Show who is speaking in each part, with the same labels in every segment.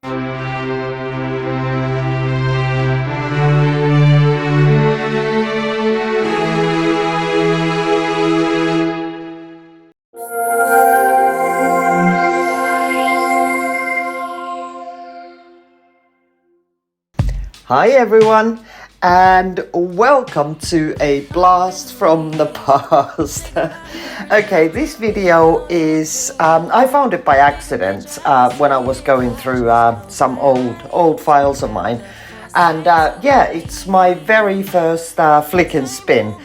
Speaker 1: Hi everyone, and welcome to a blast from the past. Okay, this video is, I found it by accident when I was going through some old files of mine. And yeah, it's my very first flick and spin.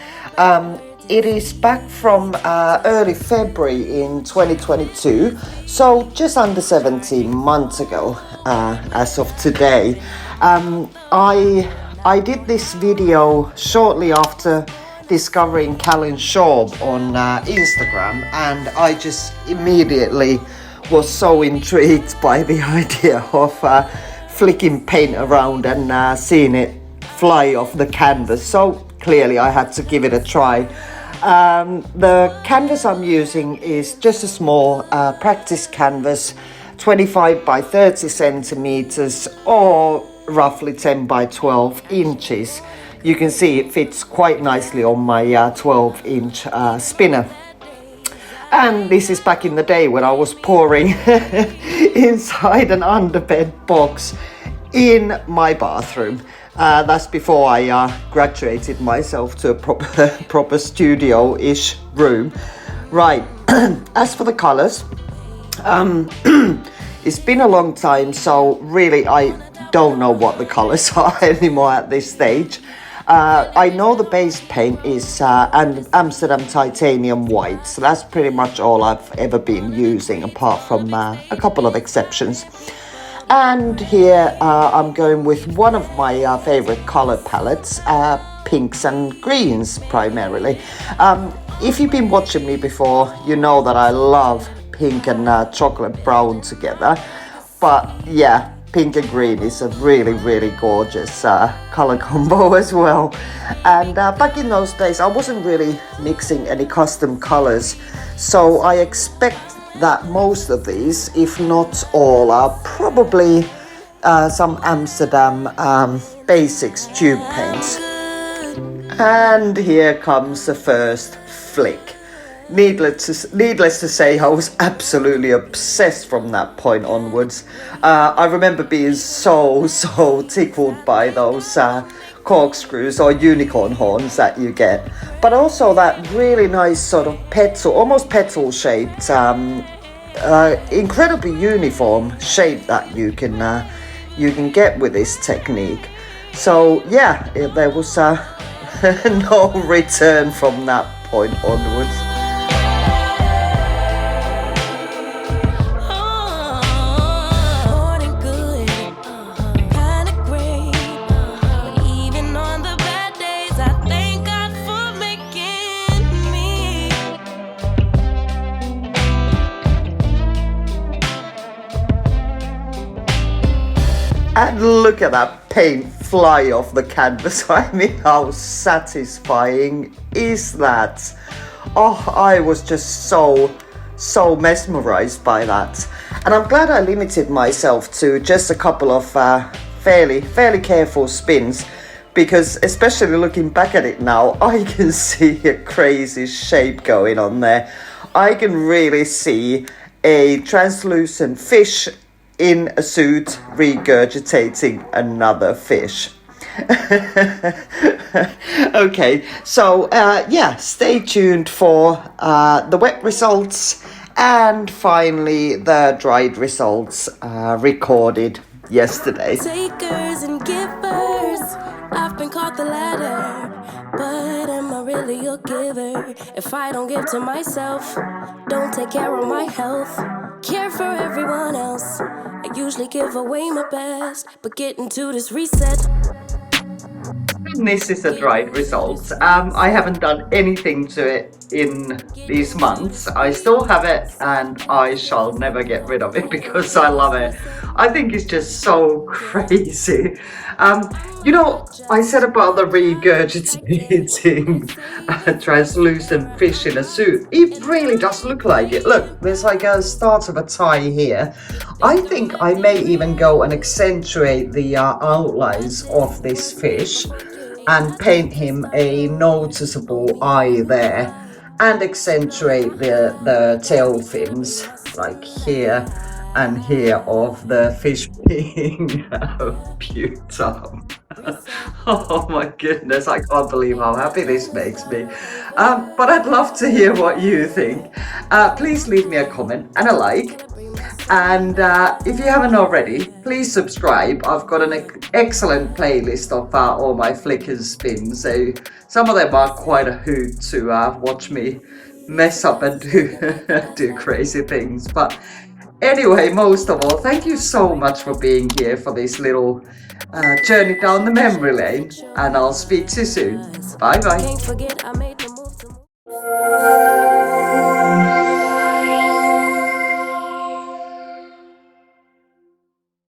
Speaker 1: It is back from early February in 2022, so just under 17 months ago as of today. I did this video shortly after discovering Callan Schaub on Instagram, and I just immediately was so intrigued by the idea of flicking paint around and seeing it fly off the canvas. So clearly I had to give it a try. The canvas I'm using is just a small practice canvas, 25 by 30 centimeters or roughly 10 by 12 inches. You can see it fits quite nicely on my 12-inch spinner. And this is back in the day when I was pouring inside an underbed box in my bathroom. That's before I graduated myself to a proper studio-ish room. Right, as for the colors, it's been a long time, so really I don't know what the colors are anymore at this stage. I know the base paint is Amsterdam titanium white, so that's pretty much all I've ever been using, apart from a couple of exceptions. And here I'm going with one of my favorite color palettes, pinks and greens primarily. If you've been watching me before, you know that I love pink and chocolate brown together. But yeah, pink and green is a really gorgeous color combo as well. And back in those days, I wasn't really mixing any custom colors, so I expect that most of these, if not all, are probably some Amsterdam basics tube paints. And here comes the first flick. Needless to say, I was absolutely obsessed from that point onwards. I remember being so tickled by those corkscrews or unicorn horns that you get, but also that really nice sort of petal, almost petal shaped, incredibly uniform shape that you can get with this technique. So yeah, there was no return from that point onwards. And look at that paint fly off the canvas. I mean, how satisfying is that? Oh, I was just so mesmerized by that. And I'm glad I limited myself to just a couple of fairly careful spins, because especially looking back at it now, I can see a crazy shape going on there. I can really see a translucent fish in a suit regurgitating another fish. Okay, so yeah, stay tuned for the wet results and finally the dried results recorded yesterday.
Speaker 2: Takers and givers, I've been caught the latter, but am I really a giver if I don't give to myself? Don't take care of my health, care for everyone else. I usually give away my best, but getting to this reset.
Speaker 1: This is a dried result. I haven't done anything to it in these months. I still have it and I shall never get rid of it because I love it. I think it's just so crazy. You know, I said about the regurgitating translucent fish in a suit. It really does look like it. Look, there's like a start of a tie here. I think I may even go and accentuate the outlines of this fish and paint him a noticeable eye there and accentuate the tail fins like here and here of the fish being butane. Oh my goodness, I can't believe how happy this makes me. But I'd love to hear what you think. Please leave me a comment and a like. And if you haven't already, please subscribe. I've got an excellent playlist of all my flick and spins. So some of them are quite a hoot to watch me mess up and do crazy things. But anyway, most of all, thank you so much for being here for this little journey down the memory lane. And I'll speak to you soon. Bye bye.